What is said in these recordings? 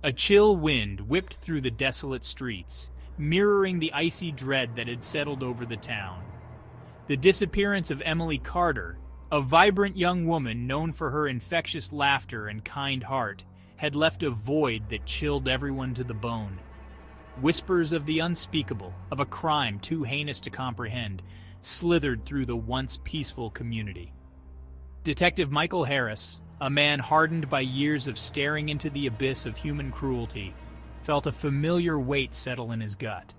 A chill wind whipped through the desolate streets, mirroring the icy dread that had settled over the town. The disappearance of Emily Carter, a vibrant young woman known for her infectious laughter and kind heart, had left a void that chilled everyone to the bone. Whispers of the unspeakable, of a crime too heinous to comprehend, slithered through the once peaceful community. Detective Michael Harris, a man hardened by years of staring into the abyss of human cruelty, felt a familiar weight settle in his gut.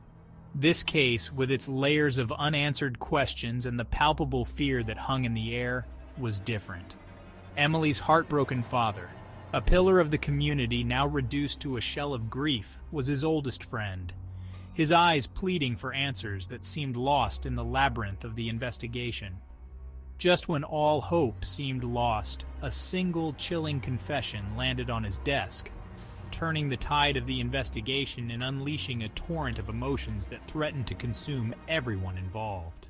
This case, with its layers of unanswered questions and the palpable fear that hung in the air, was different. Emily's heartbroken father, a pillar of the community now reduced to a shell of grief, was his oldest friend, his eyes pleading for answers that seemed lost in the labyrinth of the investigation. Just when all hope seemed lost, a single chilling confession landed on his desk, turning the tide of the investigation and unleashing a torrent of emotions that threatened to consume everyone involved.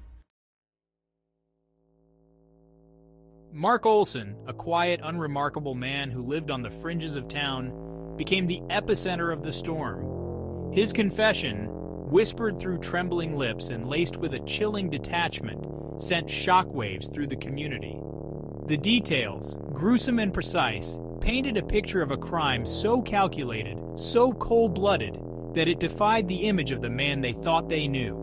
Mark Olson, a quiet, unremarkable man who lived on the fringes of town, became the epicenter of the storm. His confession, whispered through trembling lips and laced with a chilling detachment, sent shockwaves through the community. The details, gruesome and precise, painted a picture of a crime so calculated, so cold-blooded, that it defied the image of the man they thought they knew.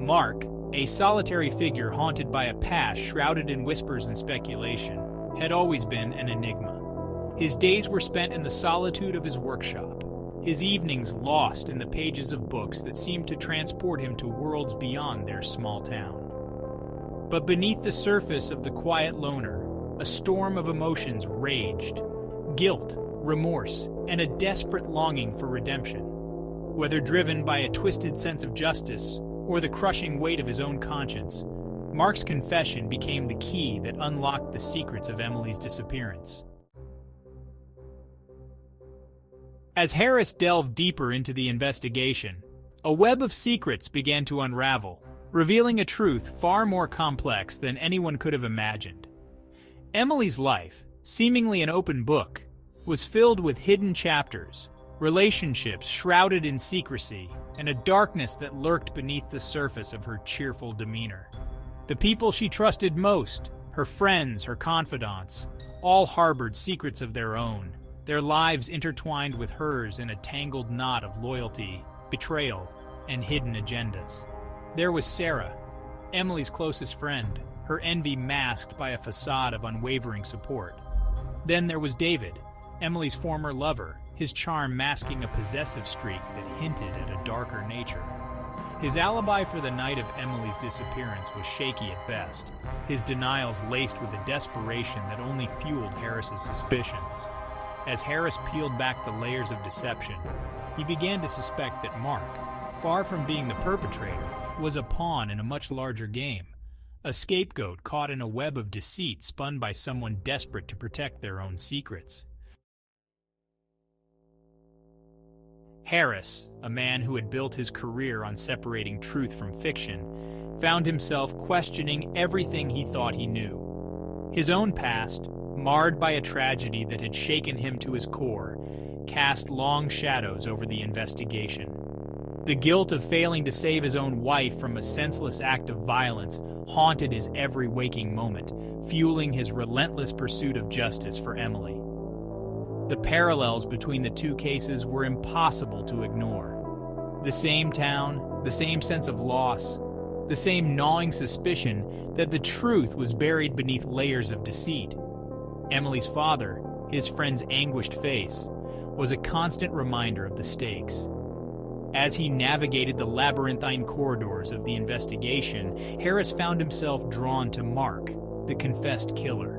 Mark, a solitary figure haunted by a past shrouded in whispers and speculation, had always been an enigma. His days were spent in the solitude of his workshop, his evenings lost in the pages of books that seemed to transport him to worlds beyond their small town. But beneath the surface of the quiet loner, a storm of emotions raged. Guilt, remorse, and a desperate longing for redemption. Whether driven by a twisted sense of justice or the crushing weight of his own conscience, Mark's confession became the key that unlocked the secrets of Emily's disappearance. As Harris delved deeper into the investigation, a web of secrets began to unravel, revealing a truth far more complex than anyone could have imagined. Emily's life, seemingly an open book, was filled with hidden chapters, relationships shrouded in secrecy, and a darkness that lurked beneath the surface of her cheerful demeanor. The people she trusted most, her friends, her confidants, all harbored secrets of their own, their lives intertwined with hers in a tangled knot of loyalty, betrayal, and hidden agendas. There was Sarah, Emily's closest friend, her envy masked by a facade of unwavering support. Then there was David, Emily's former lover, his charm masking a possessive streak that hinted at a darker nature. His alibi for the night of Emily's disappearance was shaky at best, his denials laced with a desperation that only fueled Harris's suspicions. As Harris peeled back the layers of deception, he began to suspect that Mark, far from being the perpetrator, was a pawn in a much larger game, a scapegoat caught in a web of deceit spun by someone desperate to protect their own secrets. Harris, a man who had built his career on separating truth from fiction, found himself questioning everything he thought he knew. His own past, marred by a tragedy that had shaken him to his core, cast long shadows over the investigation. The guilt of failing to save his own wife from a senseless act of violence haunted his every waking moment, fueling his relentless pursuit of justice for Emily. The parallels between the two cases were impossible to ignore. The same town, the same sense of loss, the same gnawing suspicion that the truth was buried beneath layers of deceit. Emily's father, his friend's anguished face, was a constant reminder of the stakes. As he navigated the labyrinthine corridors of the investigation, Harris found himself drawn to Mark, the confessed killer.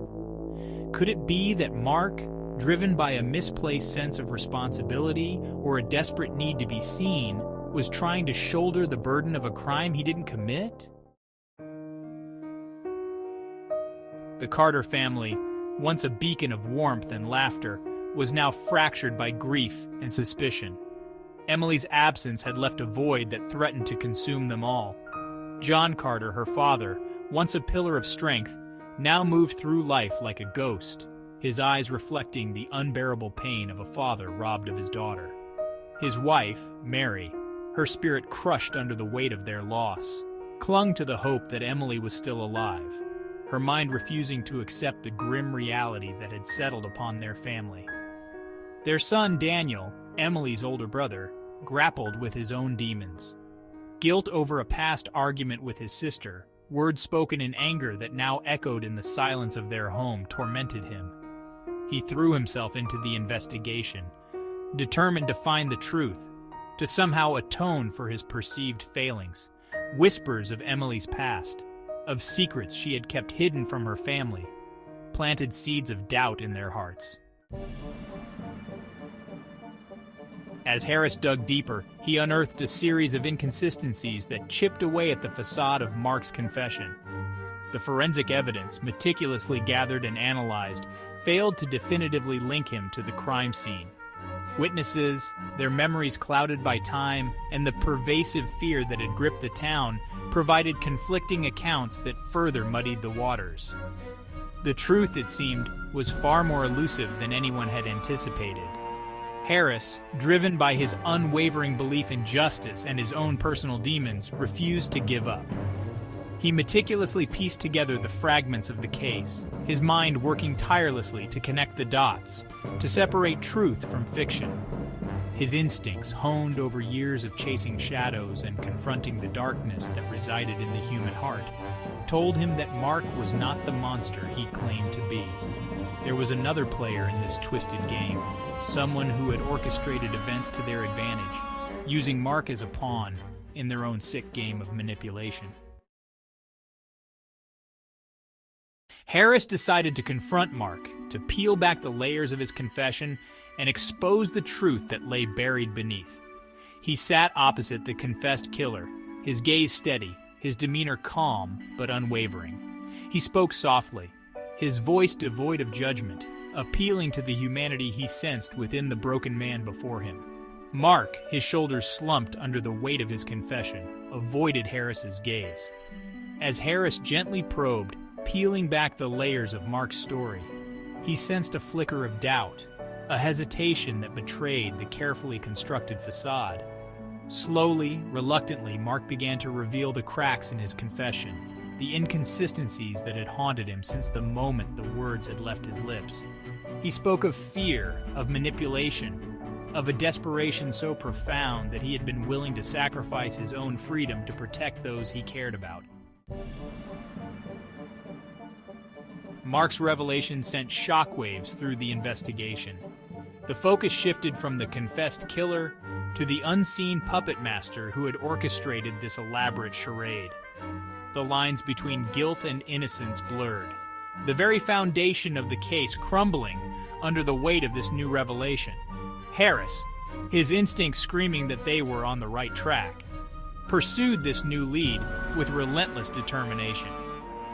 Could it be that Mark, driven by a misplaced sense of responsibility or a desperate need to be seen, was trying to shoulder the burden of a crime he didn't commit? The Carter family, once a beacon of warmth and laughter, was now fractured by grief and suspicion. Emily's absence had left a void that threatened to consume them all. John Carter, her father, once a pillar of strength, now moved through life like a ghost. his eyes reflecting the unbearable pain of a father robbed of his daughter. His wife, Mary, her spirit crushed under the weight of their loss, clung to the hope that Emily was still alive, her mind refusing to accept the grim reality that had settled upon their family. Their son, Daniel, Emily's older brother, grappled with his own demons. Guilt over a past argument with his sister, words spoken in anger that now echoed in the silence of their home, tormented him. He threw himself into the investigation, determined to find the truth, to somehow atone for his perceived failings. Whispers of Emily's past, of secrets she had kept hidden from her family, planted seeds of doubt in their hearts. As Harris dug deeper, he unearthed a series of inconsistencies that chipped away at the facade of Mark's confession. The forensic evidence, meticulously gathered and analyzed, failed to definitively link him to the crime scene. Witnesses, their memories clouded by time, and the pervasive fear that had gripped the town provided conflicting accounts that further muddied the waters. The truth, it seemed, was far more elusive than anyone had anticipated. Harris, driven by his unwavering belief in justice and his own personal demons, refused to give up. He meticulously pieced together the fragments of the case, his mind working tirelessly to connect the dots, to separate truth from fiction. His instincts, honed over years of chasing shadows and confronting the darkness that resided in the human heart, told him that Mark was not the monster he claimed to be. There was another player in this twisted game, someone who had orchestrated events to their advantage, using Mark as a pawn in their own sick game of manipulation. Harris decided to confront Mark, to peel back the layers of his confession and expose the truth that lay buried beneath. He sat opposite the confessed killer, his gaze steady, his demeanor calm but unwavering. He spoke softly, his voice devoid of judgment, appealing to the humanity he sensed within the broken man before him. Mark, his shoulders slumped under the weight of his confession, avoided Harris's gaze. As Harris gently probed, peeling back the layers of Mark's story, he sensed a flicker of doubt, a hesitation that betrayed the carefully constructed facade. Slowly, reluctantly, Mark began to reveal the cracks in his confession, the inconsistencies that had haunted him since the moment the words had left his lips. He spoke of fear, of manipulation, of a desperation so profound that he had been willing to sacrifice his own freedom to protect those he cared about. Mark's revelation sent shockwaves through the investigation. The focus shifted from the confessed killer to the unseen puppet master who had orchestrated this elaborate charade. The lines between guilt and innocence blurred, the very foundation of the case crumbling under the weight of this new revelation. Harris, his instincts screaming that they were on the right track, pursued this new lead with relentless determination.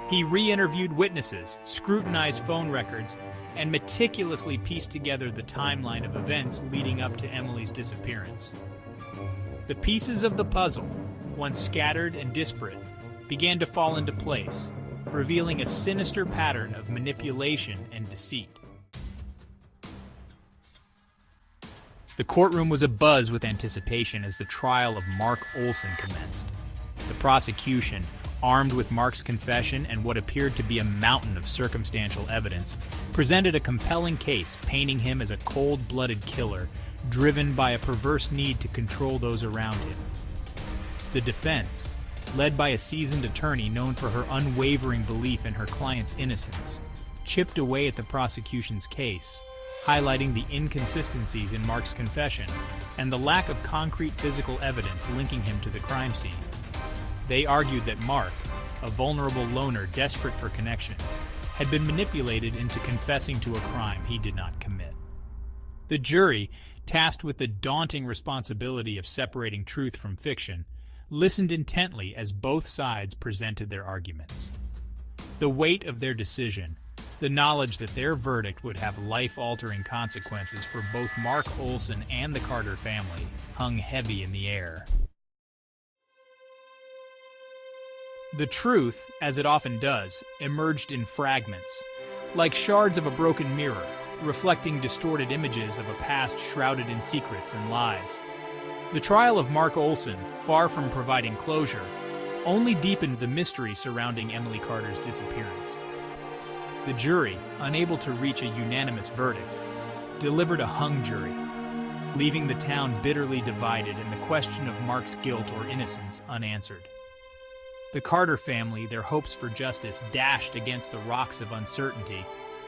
He re-interviewed witnesses, scrutinized phone records, and meticulously pieced together the timeline of events leading up to Emily's disappearance. The pieces of the puzzle, once scattered and disparate, began to fall into place, revealing a sinister pattern of manipulation and deceit. The courtroom was abuzz with anticipation as the trial of Mark Olson commenced. The prosecution, armed with Mark's confession and what appeared to be a mountain of circumstantial evidence, presented a compelling case painting him as a cold-blooded killer driven by a perverse need to control those around him. The defense, led by a seasoned attorney known for her unwavering belief in her client's innocence, chipped away at the prosecution's case, highlighting the inconsistencies in Mark's confession and the lack of concrete physical evidence linking him to the crime scene. They argued that Mark, a vulnerable loner desperate for connection, had been manipulated into confessing to a crime he did not commit. The jury, tasked with the daunting responsibility of separating truth from fiction, listened intently as both sides presented their arguments. The weight of their decision, the knowledge that their verdict would have life-altering consequences for both Mark Olson and the Carter family, hung heavy in the air. The truth, as it often does, emerged in fragments, like shards of a broken mirror, reflecting distorted images of a past shrouded in secrets and lies. The trial of Mark Olson, far from providing closure, only deepened the mystery surrounding Emily Carter's disappearance. The jury, unable to reach a unanimous verdict, delivered a hung jury, leaving the town bitterly divided and the question of Mark's guilt or innocence unanswered. The Carter family, their hopes for justice dashed against the rocks of uncertainty,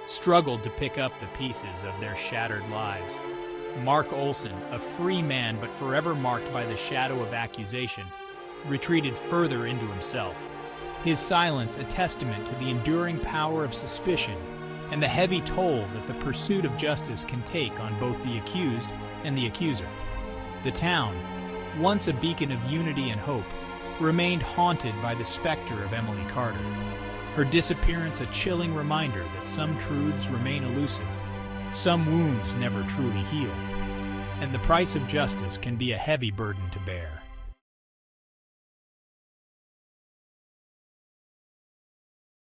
struggled to pick up the pieces of their shattered lives. Mark Olson, a free man but forever marked by the shadow of accusation, retreated further into himself. His silence a testament to the enduring power of suspicion and the heavy toll that the pursuit of justice can take on both the accused and the accuser. The town, once a beacon of unity and hope, remained haunted by the specter of Emily Carter. Her disappearance a chilling reminder that some truths remain elusive, some wounds never truly heal, and the price of justice can be a heavy burden to bear.